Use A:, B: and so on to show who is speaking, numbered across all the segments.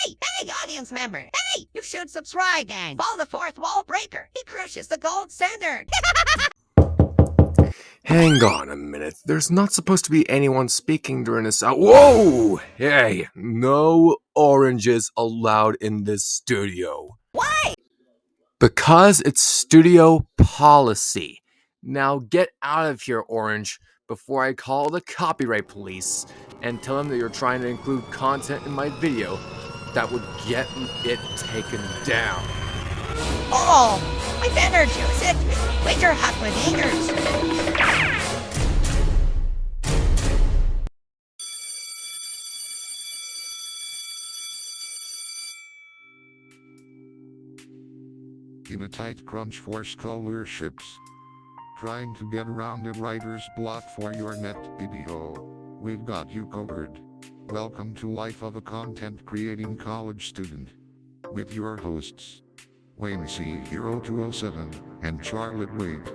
A: Hey, audience member. Hey, you should subscribe and follow the fourth wall breaker. He crushes the gold standard.
B: Hang on a minute. There's not supposed to be anyone speaking during this. Whoa! Hey, no oranges allowed in this studio.
A: Why?
B: Because it's studio policy. Now get out of here, Orange, before I call the copyright police and tell them that you're trying to include content in my video that would get it taken down.
A: Oh, I better juice it. Winter Huckman
C: In a tight crunch for scholarships. Trying to get around the writer's block for your net video. We've got you covered. Welcome to Life of a Content Creating College Student. With your hosts, Wayne C. Hero 207 and Charlotte Wade.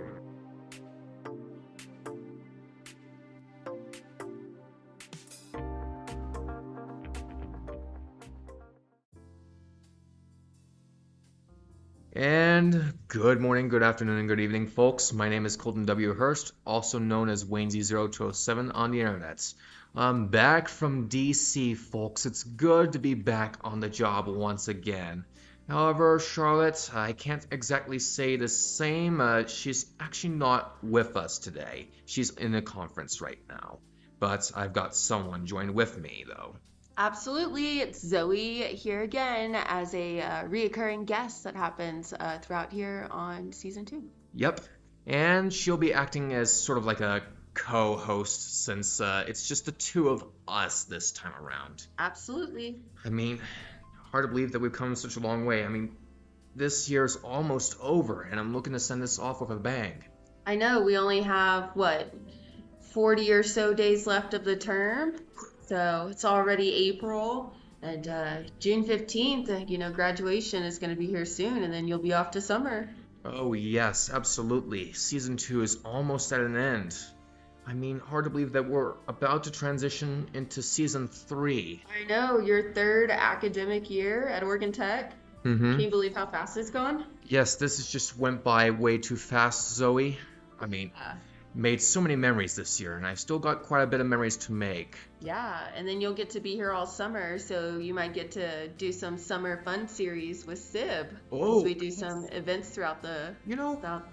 B: And good morning, good afternoon, and good evening, folks. My name is Colton W. Hurst, also known as Wayne Z0207 on the internet. I'm back from DC, folks. It's good to be back on the job once again. However, Charlotte, I can't exactly say the same. She's actually not with us today. She's in a conference right now. But I've got someone join with me, though.
D: Absolutely. It's Zoe here again as a reoccurring guest that happens throughout here on season 2.
B: Yep. And she'll be acting as sort of like a co-host since it's just the two of us this time around.
D: Absolutely.
B: I mean, hard to believe that we've come such a long way. I mean, this year's almost over and I'm looking to send this off with a bang.
D: I know. We only have, 40 or so days left of the term. So it's already April, and June 15th, graduation is going to be here soon, and then you'll be off to summer.
B: Oh, yes, absolutely. Season 2 is almost at an end. I mean, hard to believe that we're about to transition into Season 3.
D: I know, your third academic year at Oregon Tech. Can you believe how fast it's gone?
B: Yes, this has just went by way too fast, Zoe. I mean, made so many memories this year, and I've still got quite a bit of memories to make.
D: Yeah, and then you'll get to be here all summer, so you might get to do some summer fun series with Sib.
B: Oh,
D: as we do some events throughout the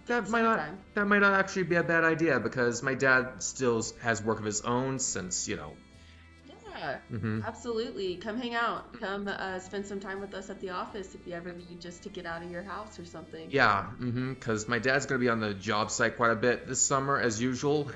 B: that might not actually be a bad idea because my dad still has work of his own since
D: Yeah, absolutely. Come hang out. Come spend some time with us at the office if you ever need just to get out of your house or something.
B: Yeah, because my dad's going to be on the job site quite a bit this summer, as usual.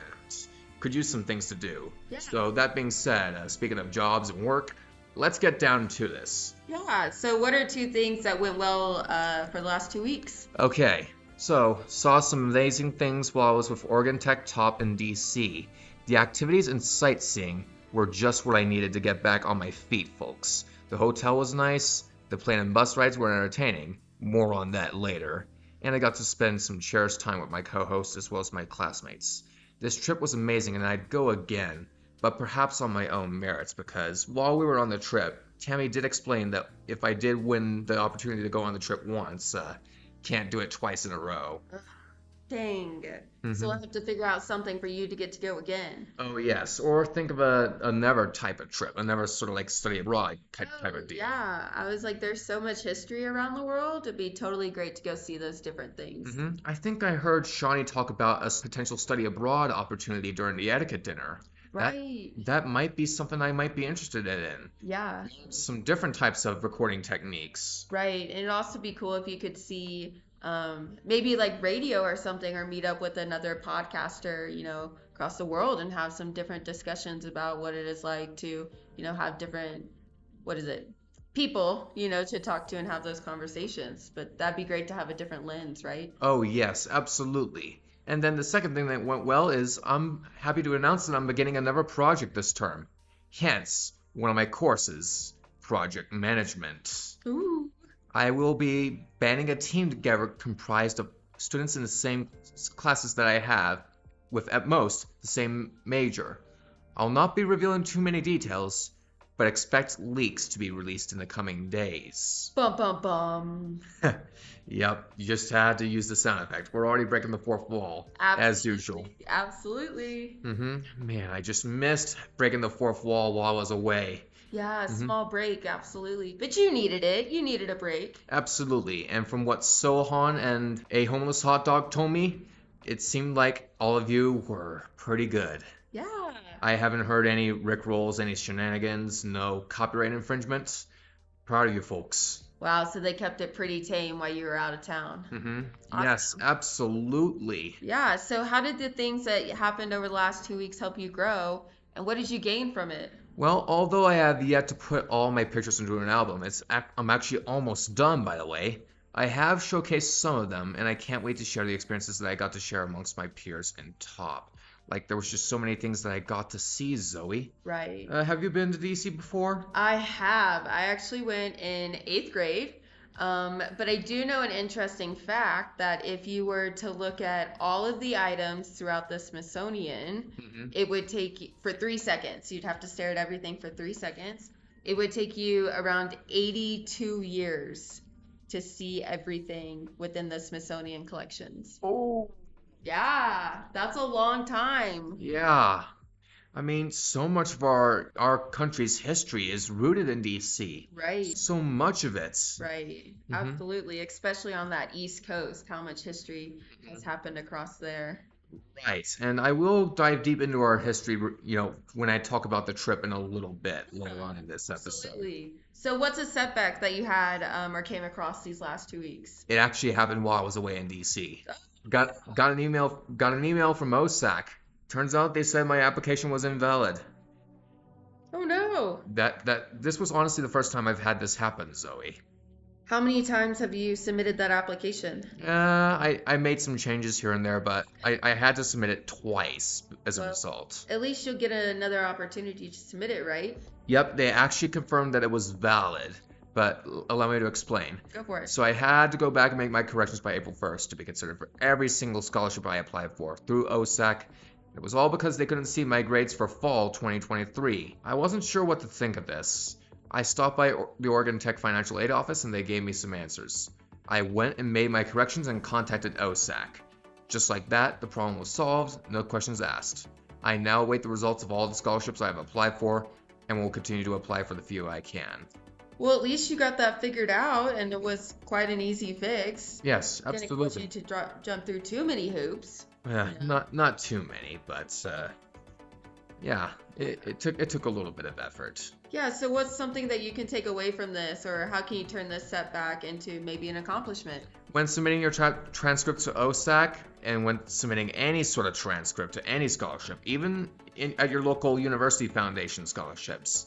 B: Could use some things to do.
D: Yeah.
B: So that being said, speaking of jobs and work, let's get down to this.
D: Yeah, so what are 2 things that went well for the last 2 weeks?
B: Okay, so saw some amazing things while I was with Oregon Tech Top in DC. The activities and sightseeing were just what I needed to get back on my feet, folks. The hotel was nice, the plane and bus rides were entertaining, more on that later, and I got to spend some cherished time with my co-hosts as well as my classmates. This trip was amazing and I'd go again, but perhaps on my own merits because while we were on the trip, Tammy did explain that if I did win the opportunity to go on the trip once, can't do it twice in a row.
D: Dang. So we'll have to figure out something for you to get to go again.
B: Oh, yes. Or think of a never type of trip. A never sort of like study abroad type of deal.
D: Yeah. I was like, there's so much history around the world. It'd be totally great to go see those different things.
B: I think I heard Shawnee talk about a potential study abroad opportunity during the etiquette dinner.
D: Right.
B: That might be something I might be interested in.
D: Yeah.
B: Some different types of recording techniques.
D: Right. And it'd also be cool if you could see maybe like radio or something, or meet up with another podcaster, across the world and have some different discussions about what it is like to, have different, people, to talk to and have those conversations. But that'd be great to have a different lens, right?
B: Oh, yes, absolutely. And then the second thing that went well is I'm happy to announce that I'm beginning another project this term. Hence, one of my courses, project management.
D: Ooh.
B: I will be banding a team together comprised of students in the same classes that I have, with at most the same major. I'll not be revealing too many details, but expect leaks to be released in the coming days.
D: Bum bum bum.
B: Yep, you just had to use the sound effect. We're already breaking the fourth wall, as usual.
D: Absolutely.
B: Man, I just missed breaking the fourth wall while I was away.
D: Yeah, small break, absolutely. But you needed it. You needed a break.
B: Absolutely. And from what Sohan and a homeless hot dog told me, it seemed like all of you were pretty good.
D: Yeah.
B: I haven't heard any rickrolls, any shenanigans, no copyright infringements. Proud of you folks.
D: Wow, so they kept it pretty tame while you were out of town. Awesome.
B: Yes, absolutely.
D: Yeah, so how did the things that happened over the last 2 weeks help you grow, and what did you gain from it?
B: Well, although I have yet to put all my pictures into an album, I'm actually almost done, by the way. I have showcased some of them, and I can't wait to share the experiences that I got to share amongst my peers in top. Like, there was just so many things that I got to see, Zoe.
D: Right.
B: Have you been to D.C. before?
D: I have. I actually went in 8th grade. But I do know an interesting fact that if you were to look at all of the items throughout the Smithsonian, it would take for 3 seconds. You'd have to stare at everything for 3 seconds. It would take you around 82 years to see everything within the Smithsonian collections.
B: Oh.
D: Yeah, that's a long time.
B: Yeah. I mean, so much of our country's history is rooted in D.C.
D: Right.
B: So much of it.
D: Right. Absolutely. Especially on that East Coast, how much history has happened across there.
B: Right. And I will dive deep into our history, when I talk about the trip in a little bit later on in this episode.
D: Absolutely. So what's a setback that you had or came across these last 2 weeks?
B: It actually happened while I was away in D.C. Got an email from OSAC. Turns out they said my application was invalid.
D: Oh no.
B: This was honestly the first time I've had this happen, Zoe.
D: How many times have you submitted that application?
B: I made some changes here and there, but I had to submit it twice as a result.
D: At least you'll get another opportunity to submit it, right?
B: Yep, they actually confirmed that it was valid, but allow me to explain.
D: Go for it.
B: So I had to go back and make my corrections by April 1st to be considered for every single scholarship I applied for through OSAC. It was all because they couldn't see my grades for fall 2023. I wasn't sure what to think of this. I stopped by the Oregon Tech Financial Aid Office and they gave me some answers. I went and made my corrections and contacted OSAC. Just like that, the problem was solved, no questions asked. I now await the results of all the scholarships I have applied for and will continue to apply for the few I can.
D: Well, at least you got that figured out, and it was quite an easy fix.
B: Yes, absolutely.
D: Didn't want you to jump through too many hoops.
B: Not too many, but yeah, it took a little bit of effort.
D: Yeah, so what's something that you can take away from this, or how can you turn this setback into maybe an accomplishment?
B: When submitting your transcript to OSAC, and when submitting any sort of transcript to any scholarship, even at your local university foundation scholarships,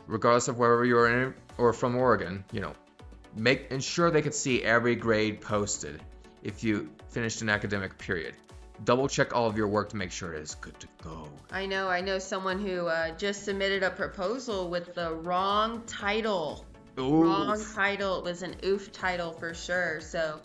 B: regardless of wherever you're in or from Oregon, ensure they can see every grade posted if you finished an academic period. Double check all of your work to make sure it is good to go.
D: I know someone who just submitted a proposal with the wrong title.
B: Oof.
D: Wrong title. It was an oof title for sure. So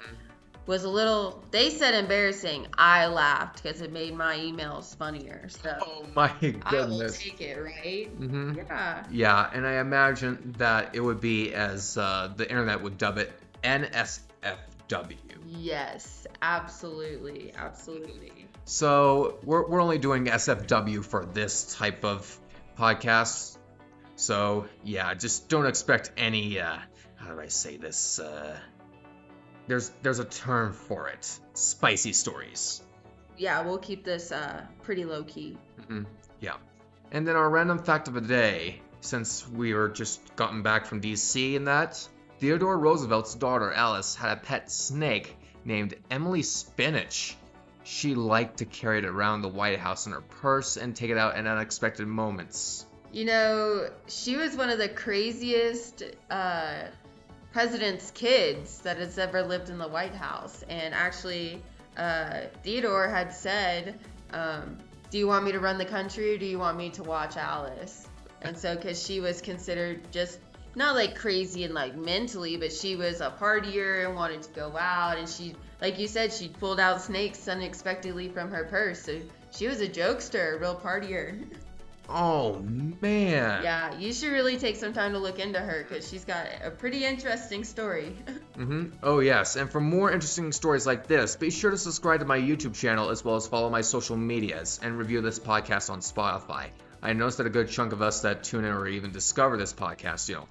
D: was a little, they said embarrassing. I laughed because it made my emails funnier. So
B: Oh my goodness.
D: I will take it, right? Yeah.
B: Yeah, and I imagine that it would be, as the internet would dub it, NSFW.
D: Yes, absolutely.
B: So we're only doing SFW for this type of podcast. So yeah, just don't expect any, how do I say this? There's a term for it. Spicy stories.
D: Yeah, we'll keep this pretty low key.
B: Yeah. And then our random fact of the day, since we were just gotten back from DC and that, Theodore Roosevelt's daughter Alice had a pet snake named Emily Spinach. She liked to carry it around the White House in her purse and take it out at unexpected moments.
D: She was one of the craziest president's kids that has ever lived in the White House. And actually, Theodore had said, do you want me to run the country or do you want me to watch Alice? And so, because she was considered just not like crazy and like mentally, but she was a partier and wanted to go out. And she, like you said, she pulled out snakes unexpectedly from her purse. So she was a jokester, a real partier.
B: Oh, man.
D: Yeah, you should really take some time to look into her because she's got a pretty interesting story.
B: Oh, yes. And for more interesting stories like this, be sure to subscribe to my YouTube channel as well as follow my social medias and review this podcast on Spotify. I noticed that a good chunk of us that tune in or even discover this podcast,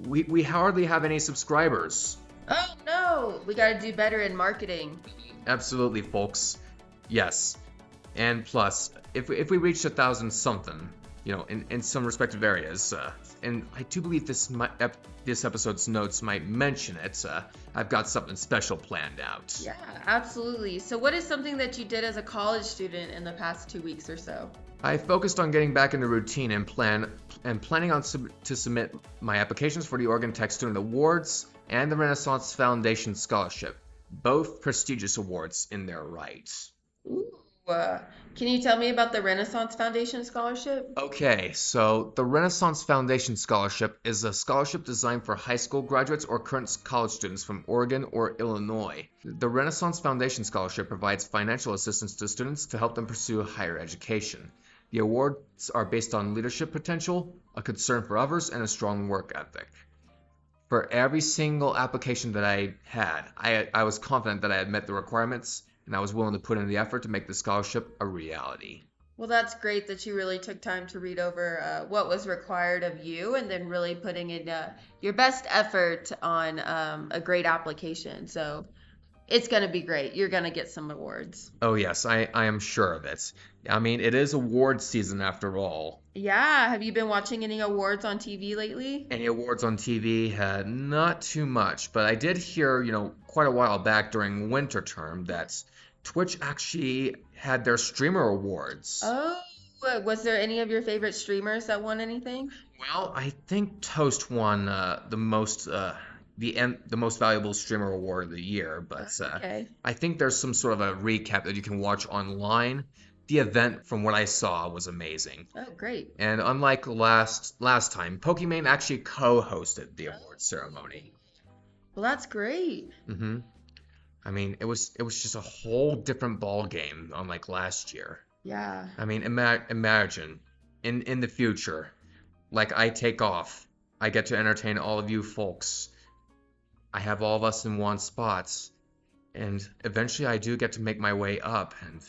B: we hardly have any subscribers.
D: Oh no, we got to do better in marketing.
B: Absolutely, folks. Yes. And plus, if we reach 1,000 something, in some respective areas, and I do believe this episode's notes might mention it, I've got something special planned out.
D: Yeah, absolutely. So what is something that you did as a college student in the past 2 weeks or so?
B: I focused on getting back into routine and planning on to submit my applications for the Oregon Tech Student Awards and the Renaissance Foundation Scholarship, both prestigious awards in their right.
D: Ooh, can you tell me about the Renaissance Foundation Scholarship?
B: Okay, so the Renaissance Foundation Scholarship is a scholarship designed for high school graduates or current college students from Oregon or Illinois. The Renaissance Foundation Scholarship provides financial assistance to students to help them pursue higher education. The awards are based on leadership potential, a concern for others, and a strong work ethic. For every single application that I had, I was confident that I had met the requirements, and I was willing to put in the effort to make the scholarship a reality.
D: Well, that's great that you really took time to read over what was required of you and then really putting in your best effort on a great application. So it's going to be great. You're going to get some awards.
B: Oh yes, I am sure of it. I mean, it is award season after all.
D: Yeah. Have you been watching any awards on TV lately?
B: Any awards on TV? Not too much, but I did hear, quite a while back during winter term that Twitch actually had their streamer awards.
D: Oh, was there any of your favorite streamers that won anything?
B: Well, I think Toast won the most valuable streamer award of the year, but
D: Okay.
B: I think there's some sort of a recap that you can watch online. The event, from what I saw, was amazing.
D: Oh, great.
B: And unlike last time, Pokimane actually co-hosted the award ceremony.
D: Well, that's great.
B: I mean, it was just a whole different ball game unlike last year.
D: Yeah.
B: I mean, imagine in the future, like I take off, I get to entertain all of you folks. I have all of us in one spot, and eventually I do get to make my way up, and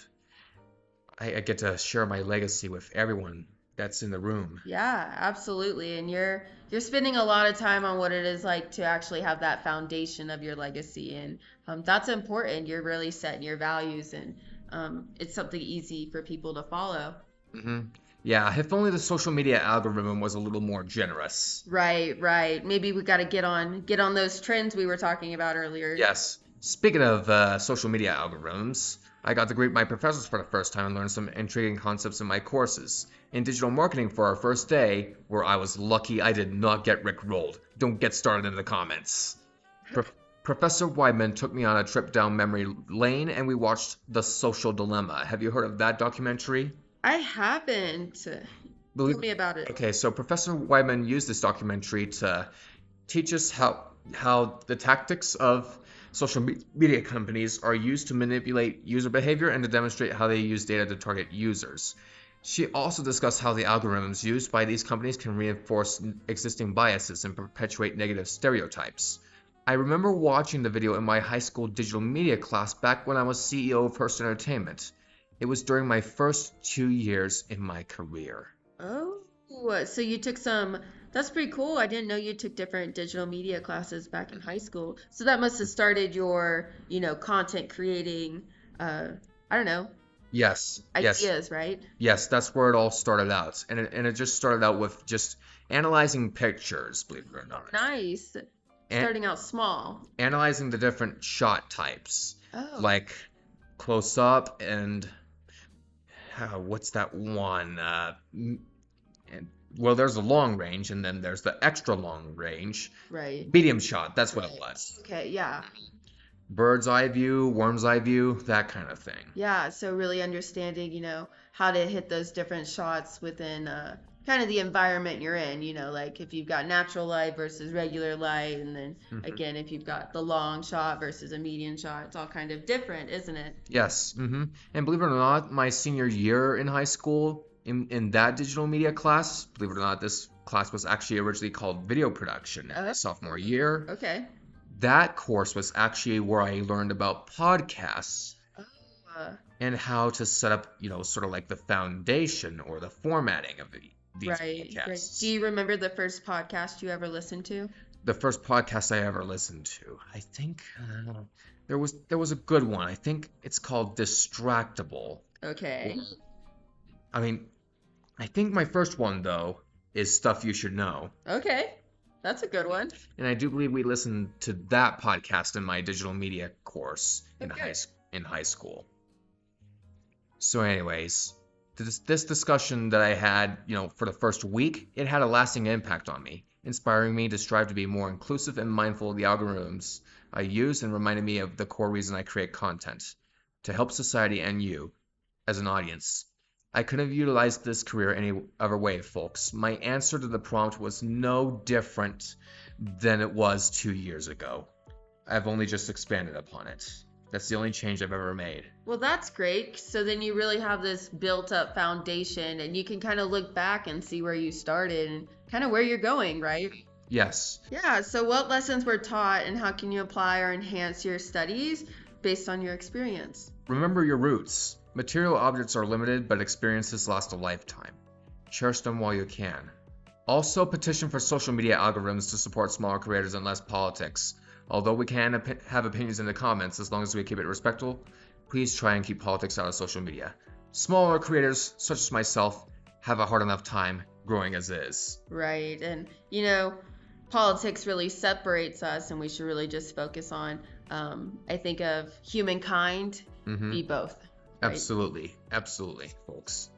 B: I get to share my legacy with everyone that's in the room.
D: Yeah, absolutely. And you're spending a lot of time on what it is like to actually have that foundation of your legacy, and that's important. You're really setting your values, and it's something easy for people to follow.
B: Yeah, if only the social media algorithm was a little more generous.
D: Right, right. Maybe we got to get on those trends we were talking about earlier.
B: Yes. Speaking of social media algorithms, I got to greet my professors for the first time and learn some intriguing concepts in my courses. In digital marketing for our first day, where I was lucky I did not get rickrolled. Don't get started in the comments. Professor Weidman took me on a trip down memory lane and we watched The Social Dilemma. Have you heard of that documentary?
D: I haven't. Tell me about it.
B: Okay, so Professor Weidman used this documentary to teach us how the tactics of social media companies are used to manipulate user behavior and to demonstrate how they use data to target users. She also discussed how the algorithms used by these companies can reinforce existing biases and perpetuate negative stereotypes. I remember watching the video in my high school digital media class back when I was CEO of Hurst Entertainment. It was during my first 2 years in my career.
D: Oh, so you took some. That's pretty cool. I didn't know you took different digital media classes back in high school. So that must have started your, content creating, I don't know,
B: Yes.
D: ideas, right?
B: Yes, that's where it all started out. And it just started out with just analyzing pictures, believe it or not.
D: Nice. Starting out small.
B: Analyzing the different shot types.
D: Oh.
B: Like close up and what's that one? Well, there's the long range, and then there's the extra long range.
D: Right.
B: Medium shot, that's what it was.
D: Okay, yeah.
B: Bird's eye view, worm's eye view, that kind of thing.
D: Yeah, so really understanding, how to hit those different shots within kind of the environment you're in, like if you've got natural light versus regular light, and then again, if you've got the long shot versus a medium shot, it's all kind of different, isn't it?
B: Yes. And believe it or not, my senior year in high school, In that digital media class, believe it or not, this class was actually originally called video production in my sophomore year.
D: Okay.
B: That course was actually where I learned about podcasts
D: Uh,
B: and how to set up, sort of like the foundation or the formatting of these
D: right.
B: podcasts.
D: Do you remember the first podcast you ever listened to?
B: The first podcast I ever listened to, I think there was a good one. I think it's called Distractable.
D: Okay.
B: I mean, I think my first one though is Stuff You Should Know.
D: Okay. That's a good one.
B: And I do believe we listened to that podcast in my digital media course in high school. So anyways, this discussion that I had, for the first week, it had a lasting impact on me, inspiring me to strive to be more inclusive and mindful of the algorithms I use, and reminded me of the core reason I create content, to help society and you as an audience. I couldn't have utilized this career any other way, folks. My answer to the prompt was no different than it was 2 years ago. I've only just expanded upon it. That's the only change I've ever made.
D: Well, that's great. So then you really have this built up foundation and you can kind of look back and see where you started and kind of where you're going, right?
B: Yes.
D: Yeah. So what lessons were taught and how can you apply or enhance your studies based on your experience?
B: Remember your roots. Material objects are limited, but experiences last a lifetime. Cherish them while you can. Also, petition for social media algorithms to support smaller creators and less politics. Although we can have opinions in the comments, as long as we keep it respectful, please try and keep politics out of social media. Smaller creators, such as myself, have a hard enough time growing as is.
D: Right. And, politics really separates us and we should really just focus on, I think of humankind, be both. Right?
B: Absolutely, folks.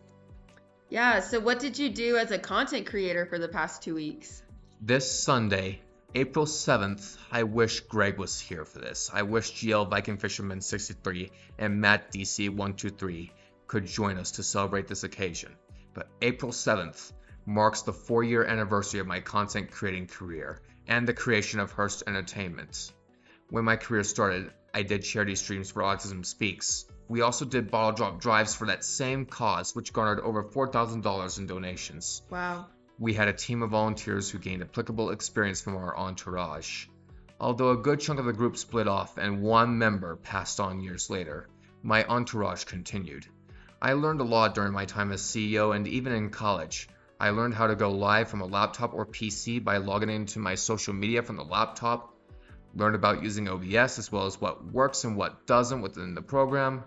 D: Yeah, so what did you do as a content creator for the past 2 weeks?
B: This Sunday, April 7th, I wish Greg was here for this. I wish GL Viking Fisherman 63 and Matt DC 123 could join us to celebrate this occasion. But April 7th marks the 4-year anniversary of my content creating career and the creation of Hurst Entertainment. When my career started, I did charity streams for Autism Speaks. We also did bottle drop drives for that same cause, which garnered over $4,000 in donations.
D: Wow.
B: We had a team of volunteers who gained applicable experience from our entourage. Although a good chunk of the group split off and one member passed on years later, my entourage continued. I learned a lot during my time as CEO, and even in college. I learned how to go live from a laptop or PC by logging into my social media from the laptop, learned about using OBS as well as what works and what doesn't within the program,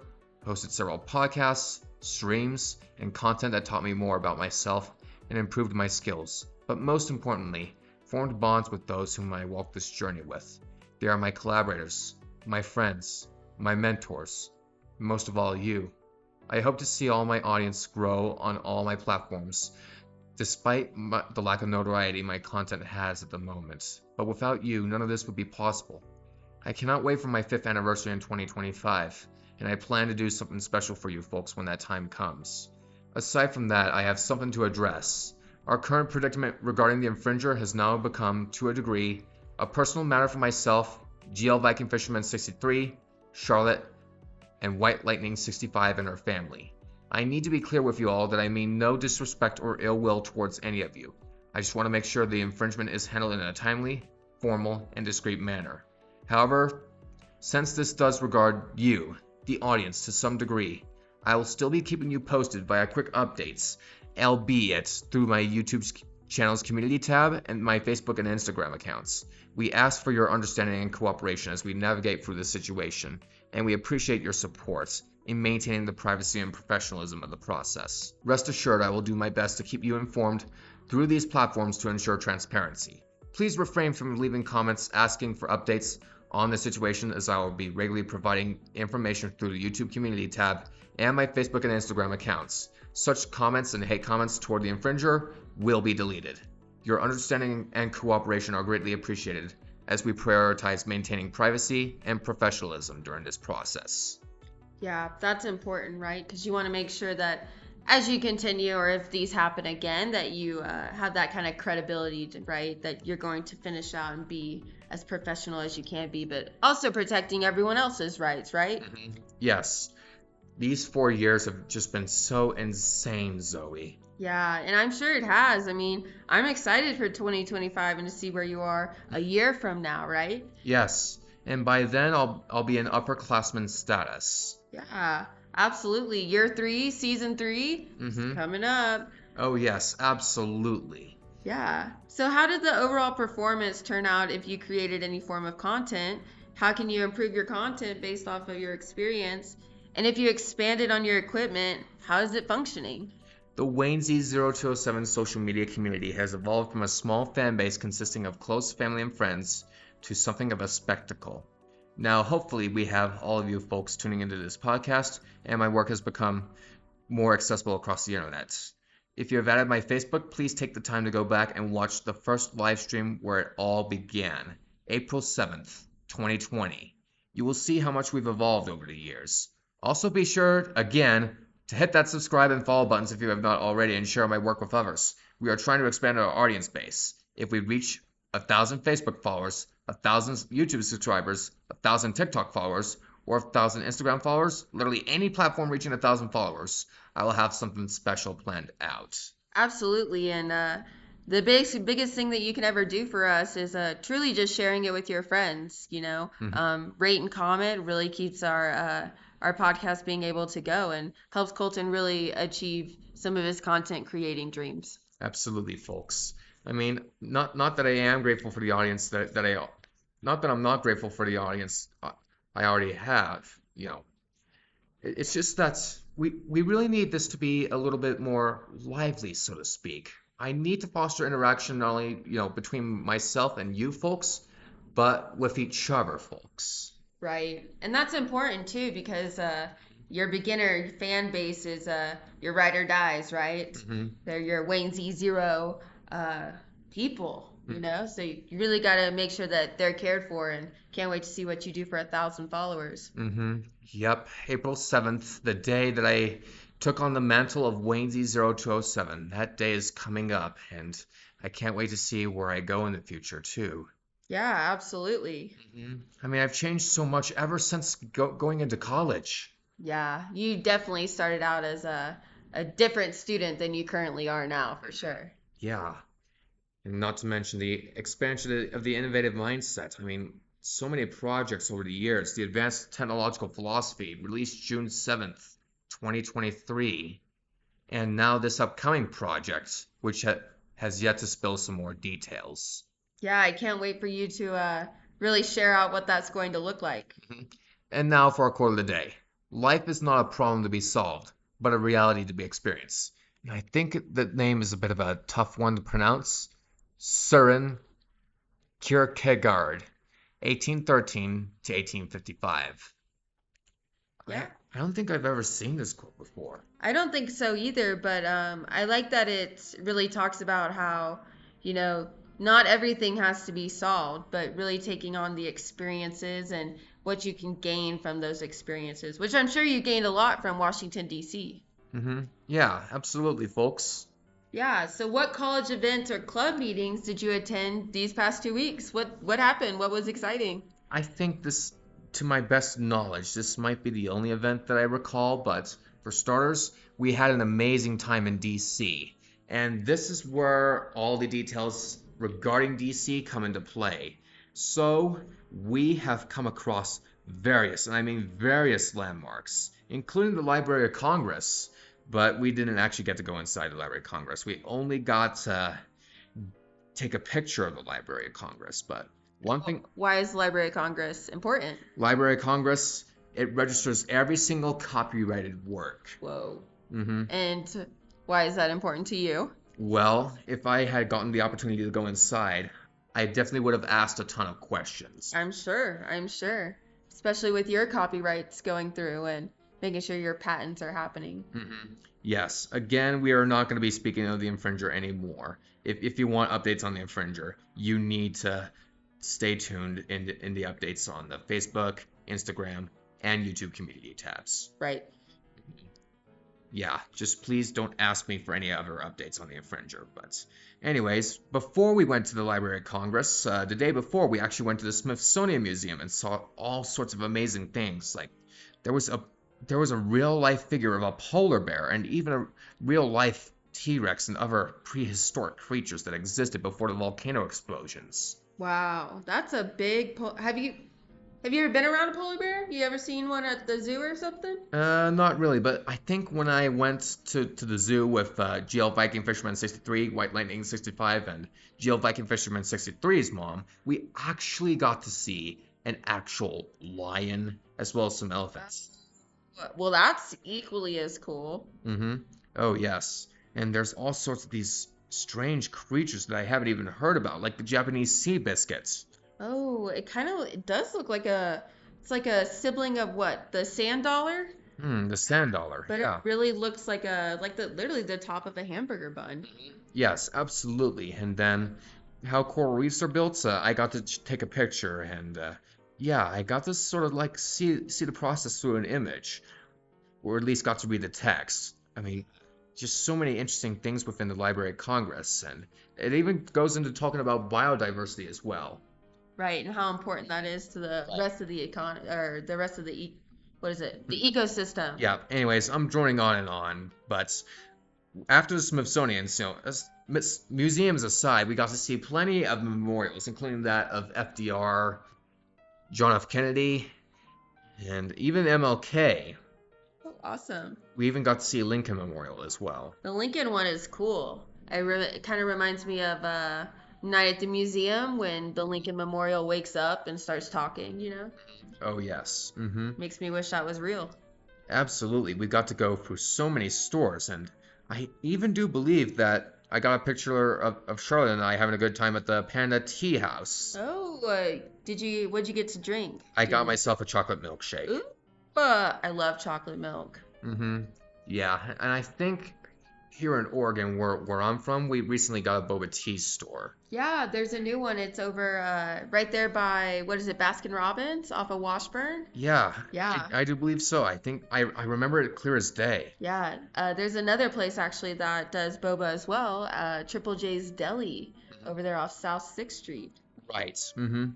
B: hosted several podcasts, streams, and content that taught me more about myself and improved my skills, but most importantly, formed bonds with those whom I walk this journey with. They are my collaborators, my friends, my mentors, and most of all you. I hope to see all my audience grow on all my platforms, despite the lack of notoriety my content has at the moment. But without you, none of this would be possible. I cannot wait for my 5th anniversary in 2025, and I plan to do something special for you folks when that time comes. Aside from that, I have something to address. Our current predicament regarding the infringer has now become, to a degree, a personal matter for myself, GL Viking Fisherman 63, Charlotte, and White Lightning 65 and her family. I need to be clear with you all that I mean no disrespect or ill will towards any of you. I just want to make sure the infringement is handled in a timely, formal, and discreet manner. However, since this does regard you, the audience, to some degree, I will still be keeping you posted via quick updates, albeit through my YouTube channel's community tab and my Facebook and Instagram accounts. We ask for your understanding and cooperation as we navigate through this situation, and we appreciate your support in maintaining the privacy and professionalism of the process. Rest assured, I will do my best to keep you informed through these platforms to ensure transparency. Please refrain from leaving comments asking for updates on the situation, as I will be regularly providing information through the YouTube community tab and my Facebook and Instagram accounts. Such comments and hate comments toward the infringer will be deleted. Your understanding and cooperation are greatly appreciated as we prioritize maintaining privacy and professionalism during this process.
D: Yeah, that's important, right? Because you want to make sure that as you continue, or if these happen again, that you have that kind of credibility, right? That you're going to finish out and be as professional as you can be, but also protecting everyone else's rights, right?
B: Yes. These 4 years have just been so insane, Zoe.
D: Yeah, and I'm sure it has. I mean, I'm excited for 2025 and to see where you are a year from now, right?
B: Yes, and by then I'll be in upperclassman status.
D: Yeah, absolutely. Year 3, season 3, it's
B: Mm-hmm.
D: coming up.
B: Oh yes, absolutely.
D: Yeah. So how did the overall performance turn out if you created any form of content? How can you improve your content based off of your experience? And if you expanded on your equipment, how is it functioning?
B: The WayneZ0207 social media community has evolved from a small fan base consisting of close family and friends to something of a spectacle. Now, hopefully, we have all of you folks tuning into this podcast, and my work has become more accessible across the internet. If you have added my Facebook, please take the time to go back and watch the first live stream where it all began, April 7th, 2020. You will see how much we've evolved over the years. Also be sure, again, to hit that subscribe and follow buttons if you have not already and share my work with others. We are trying to expand our audience base. If we reach 1,000 Facebook followers, 1,000 YouTube subscribers, 1,000 TikTok followers, or 1,000 Instagram followers, literally any platform reaching 1,000 followers, I will have something special planned out.
D: Absolutely. And the biggest thing that you can ever do for us is truly just sharing it with your friends, you know. Rate and comment really keeps our podcast being able to go and helps Colton really achieve some of his content creating dreams.
B: Absolutely, folks. I mean, not that I am grateful for the audience not that I'm not grateful for the audience I already have, you know. It's just that we really need this to be a little bit more lively, so to speak. I need to foster interaction not only, between myself and you folks, but with each other folks.
D: Right. And that's important too because your beginner fan base is your ride or dies, right? They're your Wayne Z0 people, you know? So you really got to make sure that they're cared for and can't wait to see what you do for 1,000 followers.
B: Yep, April 7th, the day that I took on the mantle of Wayne Z0207. That day is coming up, and I can't wait to see where I go in the future, too.
D: Yeah, absolutely.
B: I mean, I've changed so much ever since going into college.
D: Yeah, you definitely started out as a different student than you currently are now, for sure.
B: Yeah, and not to mention the expansion of the innovative mindset. I mean, so many projects over the years. The Advanced Technological Philosophy, released June 7th, 2023. And now this upcoming project, which has yet to spill some more details.
D: Yeah, I can't wait for you to really share out what that's going to look like.
B: And now for our quote of the day. Life is not a problem to be solved, but a reality to be experienced. And I think the name is a bit of a tough one to pronounce. Søren Kierkegaard, 1813 to 1855.
D: Yeah.
B: I don't think I've ever seen this quote before.
D: I don't think so either, but I like that it really talks about how, not everything has to be solved, but really taking on the experiences and what you can gain from those experiences, which I'm sure you gained a lot from Washington, D.C.
B: Yeah, absolutely, folks.
D: Yeah, so what college events or club meetings did you attend these past 2 weeks? What happened? What was exciting?
B: I think this, to my best knowledge, this might be the only event that I recall, but for starters, we had an amazing time in D.C. And this is where all the details regarding D.C. come into play. So, we have come across various, and I mean various landmarks, including the Library of Congress, but we didn't actually get to go inside the Library of Congress. We only got to take a picture of the Library of Congress, but one thing...
D: Why is the Library of Congress important?
B: Library of Congress, it registers every single copyrighted work.
D: Whoa. And why is that important to you?
B: Well, if I had gotten the opportunity to go inside, I definitely would have asked a ton of questions.
D: I'm sure. Especially with your copyrights going through and making sure your patents are happening.
B: Yes. Again, we are not going to be speaking of the infringer anymore. If you want updates on the infringer, you need to stay tuned in the updates on the Facebook, Instagram, and YouTube community tabs.
D: Right.
B: Yeah, just please don't ask me for any other updates on the infringer. But anyways, before we went to the Library of Congress, the day before, we actually went to the Smithsonian Museum and saw all sorts of amazing things. Like, there was a there was a real-life figure of a polar bear and even a real-life T-Rex and other prehistoric creatures that existed before the volcano explosions.
D: Wow, that's a big. Have you ever been around a polar bear? You ever seen one at the zoo or something?
B: Not really, but I think when I went to the zoo with GL Viking Fisherman 63, White Lightning 65, and GL Viking Fisherman 63's mom, we actually got to see an actual lion as well as some elephants.
D: Well, that's equally as cool.
B: Mm-hmm. Oh, yes. And there's all sorts of these strange creatures that I haven't even heard about, like the Japanese sea biscuits.
D: Oh, it does look like it's like a sibling of what? The sand dollar?
B: The sand dollar.
D: But
B: Yeah.
D: it really looks like literally the top of a hamburger bun.
B: Yes, absolutely. And then how coral reefs are built, I got to take a picture, and yeah, I got to sort of like see the process through an image, or at least got to read the text. I mean, just so many interesting things within the Library of Congress, and it even goes into talking about biodiversity as well.
D: Right, and how important that is to the rest of the economy, or the rest of the what is it? The ecosystem.
B: Yeah. Anyways, I'm droning on and on, but after the Smithsonian's, museums aside, we got to see plenty of memorials, including that of FDR, John F. Kennedy, and even MLK.
D: Oh, awesome.
B: We even got to see a Lincoln Memorial as well.
D: The Lincoln one is cool. It kind of reminds me of Night at the Museum when the Lincoln Memorial wakes up and starts talking,
B: Oh, yes. Mm-hmm.
D: Makes me wish that was real.
B: Absolutely. We got to go through so many stores, and I even do believe that I got a picture of Charlotte and I having a good time at the Panda Tea House.
D: Oh, what'd you get to drink?
B: I got myself a chocolate milkshake.
D: Ooh, I love chocolate milk.
B: Mm-hmm. Yeah, and I think here in Oregon, where I'm from, we recently got a boba tea store.
D: Yeah, there's a new one. It's over right there by, what is it, Baskin Robbins off of Washburn?
B: Yeah.
D: Yeah.
B: I do believe so. I think I remember it clear as day.
D: Yeah, there's another place actually that does boba as well, Triple J's Deli over there off South 6th Street.
B: Right. Mm-hmm.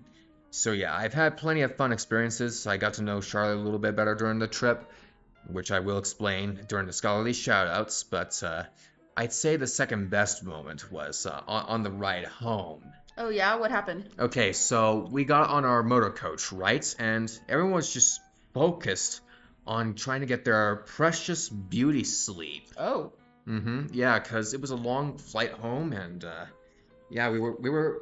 B: So yeah, I've had plenty of fun experiences. I got to know Charlotte a little bit better during the trip, which I will explain during the scholarly shoutouts, but I'd say the second best moment was on the ride home.
D: Oh yeah, what happened?
B: Okay, so we got on our motor coach, right? And everyone was just focused on trying to get their precious beauty sleep.
D: Oh.
B: Mm-hmm. Yeah, because it was a long flight home, and yeah, we were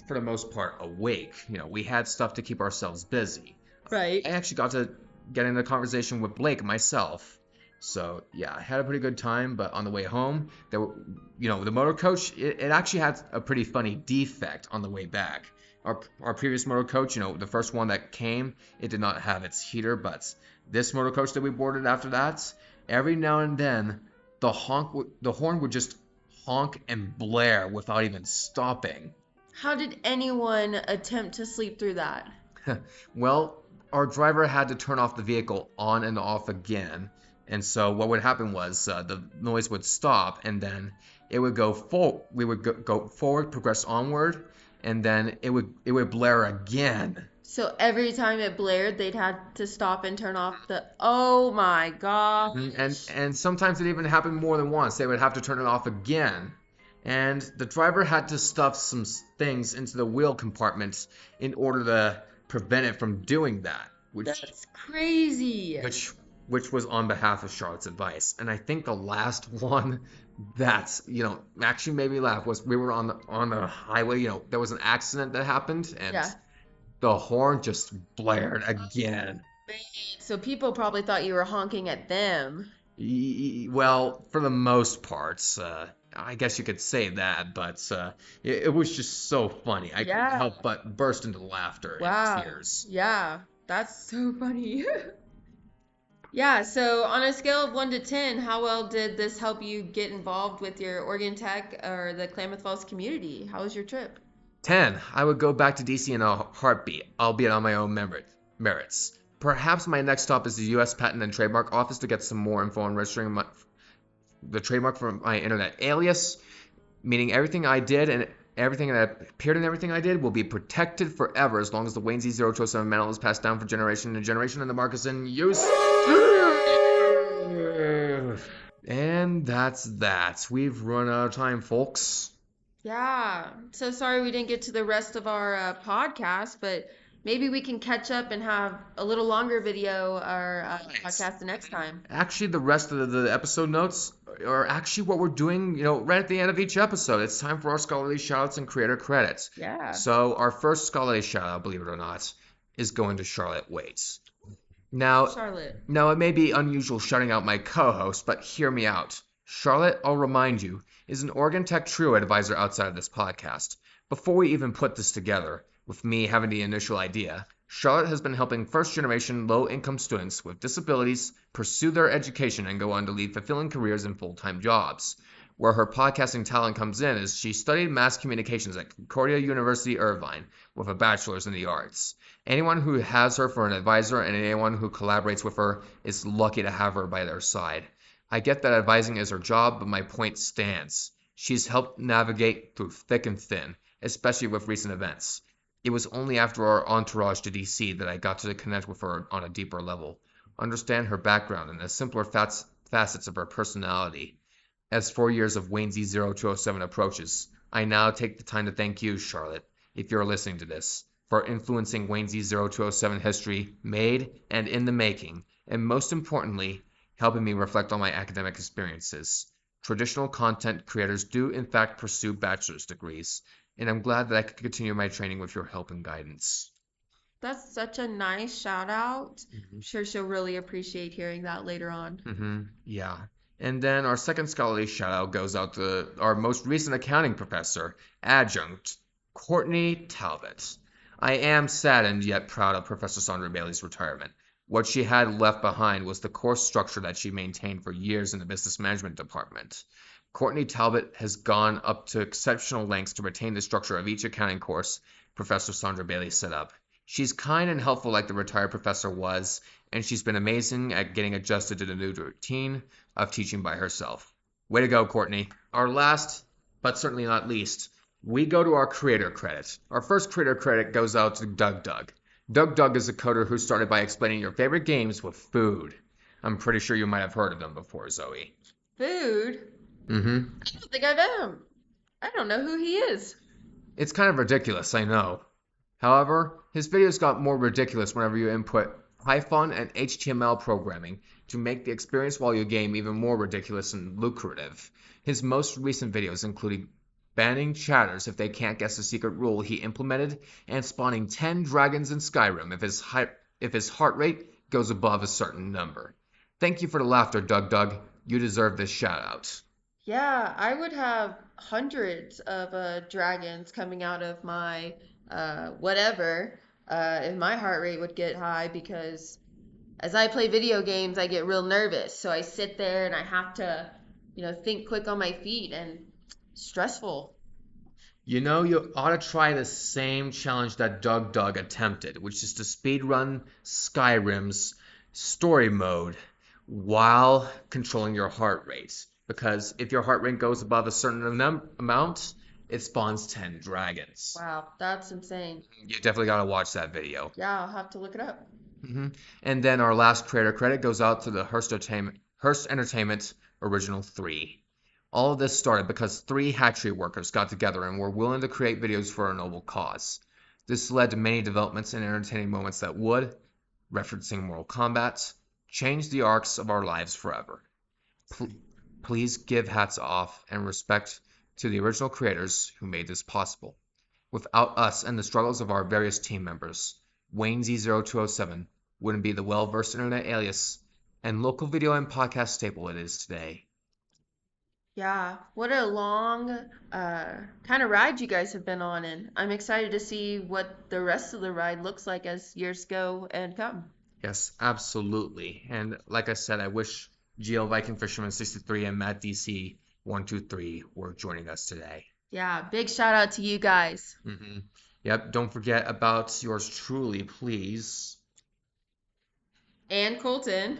B: for the most part awake. We had stuff to keep ourselves busy.
D: Right.
B: I actually got to get into a conversation with Blake myself. So yeah, I had a pretty good time, but on the way home, the motor coach, it actually had a pretty funny defect on the way back. Our previous motor coach, the first one that came, it did not have its heater, but this motor coach that we boarded after that, every now and then, the horn would just honk and blare without even stopping.
D: How did anyone attempt to sleep through that?
B: Well, our driver had to turn off the vehicle on and off again. And so what would happen was the noise would stop, and then it would go forward. We would go forward, progress onward, and then it would blare again.
D: So every time it blared, they'd have to stop and turn off the. Oh my god!
B: And sometimes it even happened more than once. They would have to turn it off again, and the driver had to stuff some things into the wheel compartment in order to prevent it from doing that.
D: That's crazy.
B: Which was on behalf of Charlotte's advice. And I think the last one that, actually made me laugh was we were on the highway, there was an accident that happened, and the horn just blared again.
D: So people probably thought you were honking at them.
B: Well, for the most part, I guess you could say that, but it was just so funny. I couldn't help but burst into laughter and tears.
D: Yeah, that's so funny. Yeah, so on a scale of 1 to 10, how well did this help you get involved with your Oregon Tech or the Klamath Falls community? How was your trip?
B: 10. I would go back to DC in a heartbeat, albeit on my own merits. Perhaps my next stop is the U.S. Patent and Trademark Office to get some more info on registering the trademark for my internet alias, meaning everything I did and everything that appeared in everything I did will be protected forever as long as the Wayne Z027 mantle is passed down from generation to generation and the mark is in use. And that's that. We've run out of time, folks.
D: Yeah. So sorry we didn't get to the rest of our podcast, but maybe we can catch up and have a little longer video or podcast the next time.
B: Actually, the rest of the episode notes are actually what we're doing, right at the end of each episode. It's time for our scholarly shoutouts and creator credits.
D: Yeah.
B: So our first scholarly shoutout, believe it or not, is going to Charlotte Waits. Now,
D: Charlotte.
B: it may be unusual shouting out my co-host, but hear me out. Charlotte, I'll remind you, is an Oregon Tech Trio advisor outside of this podcast. Before we even put this together, with me having the initial idea, Charlotte has been helping first-generation low-income students with disabilities pursue their education and go on to lead fulfilling careers in full-time jobs. Where her podcasting talent comes in is she studied mass communications at Concordia University, Irvine, with a bachelor's in the arts. Anyone who has her for an advisor and anyone who collaborates with her is lucky to have her by their side. I get that advising is her job, but my point stands. She's helped navigate through thick and thin, especially with recent events. It was only after our entourage to D.C. that I got to connect with her on a deeper level, understand her background and the simpler facets of her personality. As 4 years of Waynesy 0207 approaches, I now take the time to thank you, Charlotte, if you're listening to this, for influencing Waynesy 0207 history made and in the making, and most importantly, helping me reflect on my academic experiences. Traditional content creators do in fact pursue bachelor's degrees, and I'm glad that I could continue my training with your help and guidance.
D: That's such a nice shout out. I'm sure she'll really appreciate hearing that later on.
B: Yeah. And then our second scholarly shout out goes out to our most recent accounting professor, adjunct, Courtney Talbot. I am saddened yet proud of Professor Sandra Bailey's retirement. What she had left behind was the course structure that she maintained for years in the business management department. Courtney Talbot has gone up to exceptional lengths to retain the structure of each accounting course Professor Sandra Bailey set up. She's kind and helpful like the retired professor was, and she's been amazing at getting adjusted to the new routine of teaching by herself. Way to go, Courtney. Our last, but certainly not least, we go to our creator credit. Our first creator credit goes out to DougDoug. DougDoug is a coder who started by explaining your favorite games with food. I'm pretty sure you might have heard of them before, Zoe.
D: Food?
B: I
D: don't think I've met him. I don't know who he is.
B: It's kind of ridiculous, I know. However, his videos got more ridiculous whenever you input Python and HTML programming to make the experience while you game even more ridiculous and lucrative. His most recent videos including banning chatters if they can't guess the secret rule he implemented, and spawning 10 dragons in Skyrim if his heart rate goes above a certain number. Thank you for the laughter, DougDoug. You deserve this shout out.
D: Yeah, I would have hundreds of dragons coming out of my whatever if my heart rate would get high, because as I play video games, I get real nervous. So I sit there and I have to, think quick on my feet, and stressful.
B: You ought to try the same challenge that DougDoug attempted, which is to speedrun Skyrim's story mode while controlling your heart rate. Because if your heart rate goes above a certain amount, it spawns 10 dragons.
D: Wow, that's insane.
B: You definitely got to watch that video.
D: Yeah, I'll have to look it up.
B: And then our last creator credit goes out to the Hurst Entertainment Original 3. All of this started because 3 hatchery workers got together and were willing to create videos for a noble cause. This led to many developments and entertaining moments that would, referencing Mortal Kombat, change the arcs of our lives forever. Please give hats off and respect to the original creators who made this possible. Without us and the struggles of our various team members, Waynesy0207 wouldn't be the well-versed internet alias and local video and podcast staple it is today.
D: Yeah, what a long kind of ride you guys have been on, and I'm excited to see what the rest of the ride looks like as years go and come.
B: Yes, absolutely. And like I said, I wish GL Viking Fisherman 63 and Matt DC 123 were joining us today.
D: Yeah, big shout out to you guys.
B: Yep, don't forget about yours truly, please.
D: And Colton.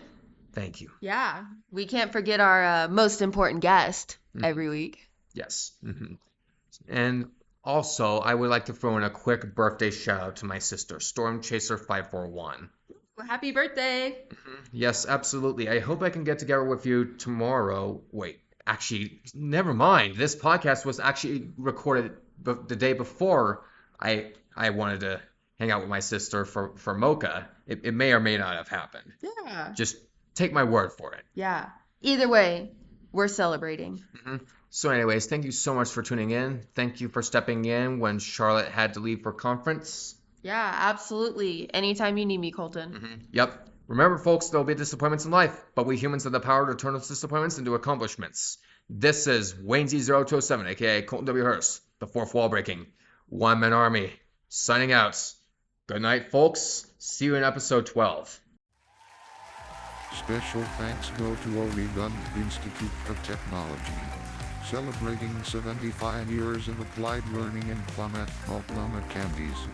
B: Thank you.
D: Yeah, we can't forget our most important guest every week.
B: Yes. And also, I would like to throw in a quick birthday shout out to my sister, Storm Chaser 541.
D: Well, happy birthday.
B: Yes, absolutely. I hope I can get together with you tomorrow. Wait, actually, never mind. This podcast was actually recorded the day before I wanted to hang out with my sister for Mocha. It may or may not have happened.
D: Yeah.
B: Just take my word for it.
D: Yeah. Either way, we're celebrating.
B: So anyways, thank you so much for tuning in. Thank you for stepping in when Charlotte had to leave for conference.
D: Yeah, absolutely. Anytime you need me, Colton.
B: Yep. Remember, folks, there'll be disappointments in life, but we humans have the power to turn those disappointments into accomplishments. This is Wayne Z0207, aka Colton W. Hurst, the fourth wall breaking, one man army, signing out. Good night, folks. See you in episode 12.
C: Special thanks go to Oregon Institute of Technology, celebrating 75 years of applied learning in Plummet, Oklahoma candies.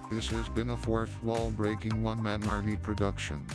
C: This has been a fourth wall breaking one man army production.